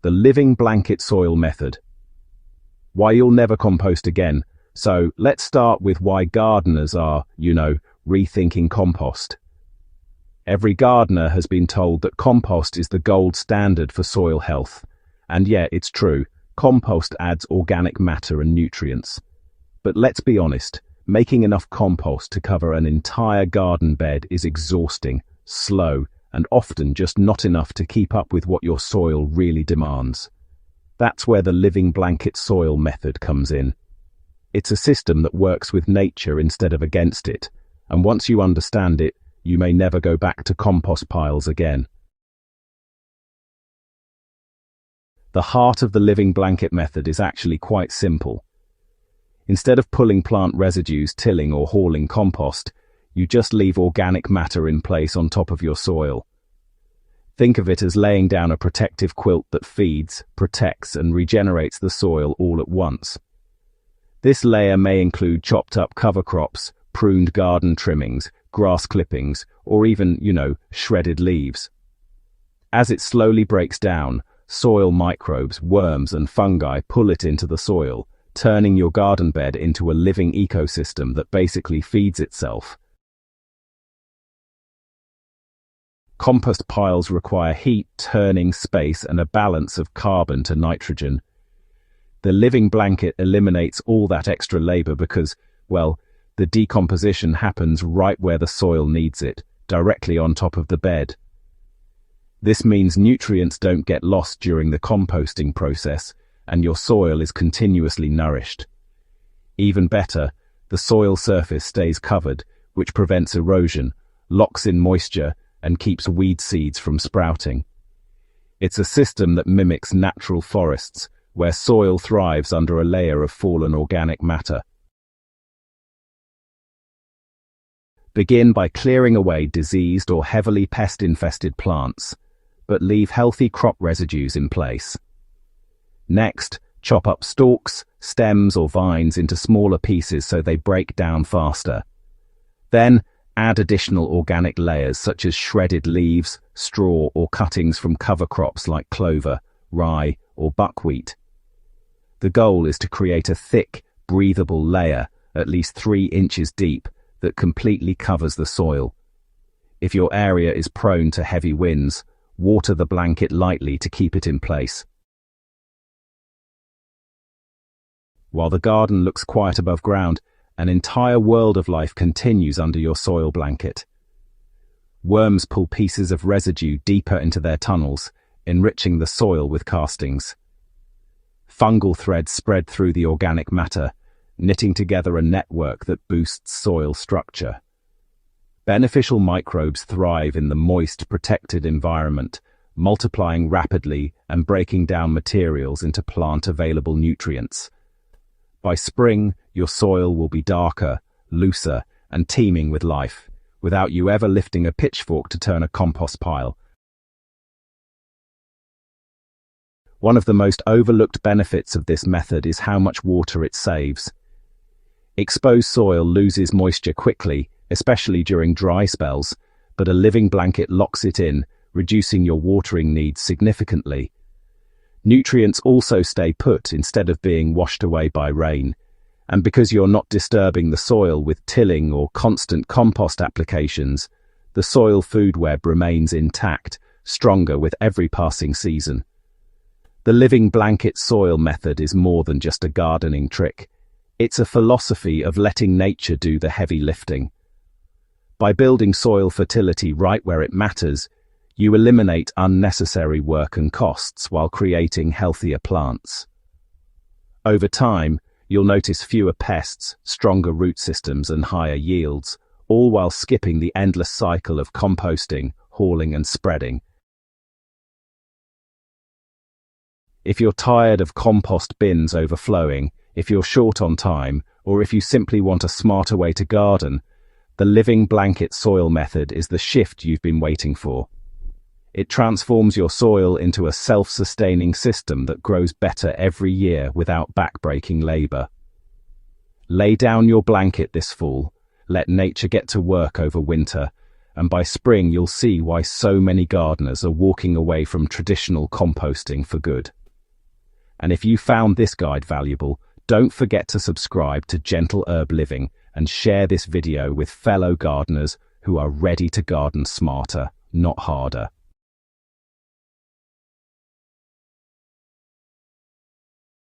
the living blanket soil method. Why you'll never compost again. So let's start with why gardeners are, rethinking compost. Every gardener has been told that compost is the gold standard for soil health. And yeah, it's true, compost adds organic matter and nutrients. But let's be honest, making enough compost to cover an entire garden bed is exhausting, slow, and often just not enough to keep up with what your soil really demands. That's where the living blanket soil method comes in. It's a system that works with nature instead of against it, and once you understand it, you may never go back to compost piles again. The heart of the living blanket method is actually quite simple. Instead of pulling plant residues, tilling or hauling compost, you just leave organic matter in place on top of your soil. Think of it as laying down a protective quilt that feeds, protects, and regenerates the soil all at once. This layer may include chopped up cover crops, pruned garden trimmings, grass clippings, or even, shredded leaves. As it slowly breaks down, soil microbes, worms, and fungi pull it into the soil, turning your garden bed into a living ecosystem that basically feeds itself. Compost piles require heat, turning, space, and a balance of carbon to nitrogen. The living blanket eliminates all that extra labor because, the decomposition happens right where the soil needs it, directly on top of the bed. This means nutrients don't get lost during the composting process, and your soil is continuously nourished. Even better, the soil surface stays covered, which prevents erosion, locks in moisture, and keeps weed seeds from sprouting. It's a system that mimics natural forests, where soil thrives under a layer of fallen organic matter. Begin by clearing away diseased or heavily pest-infested plants, but leave healthy crop residues in place. Next, chop up stalks, stems, or vines into smaller pieces so they break down faster. Then, add additional organic layers such as shredded leaves, straw, or cuttings from cover crops like clover, rye, or buckwheat. The goal is to create a thick, breathable layer, at least 3 inches deep, that completely covers the soil. If your area is prone to heavy winds, water the blanket lightly to keep it in place. While the garden looks quiet above ground, an entire world of life continues under your soil blanket. Worms pull pieces of residue deeper into their tunnels, enriching the soil with castings. Fungal threads spread through the organic matter, knitting together a network that boosts soil structure. Beneficial microbes thrive in the moist, protected environment, multiplying rapidly and breaking down materials into plant-available nutrients. By spring, your soil will be darker, looser, and teeming with life, without you ever lifting a pitchfork to turn a compost pile. One of the most overlooked benefits of this method is how much water it saves. Exposed soil loses moisture quickly, especially during dry spells, but a living blanket locks it in, reducing your watering needs significantly. Nutrients also stay put instead of being washed away by rain, and because you're not disturbing the soil with tilling or constant compost applications, the soil food web remains intact, stronger with every passing season. The living blanket soil method is more than just a gardening trick. It's a philosophy of letting nature do the heavy lifting. By building soil fertility right where it matters, you eliminate unnecessary work and costs while creating healthier plants. Over time, you'll notice fewer pests, stronger root systems, and higher yields, all while skipping the endless cycle of composting, hauling, and spreading. If you're tired of compost bins overflowing, if you're short on time, or if you simply want a smarter way to garden, the living blanket soil method is the shift you've been waiting for. It transforms your soil into a self-sustaining system that grows better every year without backbreaking labor. Lay down your blanket this fall, let nature get to work over winter, and by spring you'll see why so many gardeners are walking away from traditional composting for good. And if you found this guide valuable, don't forget to subscribe to Gentle Herb Living and share this video with fellow gardeners who are ready to garden smarter, not harder.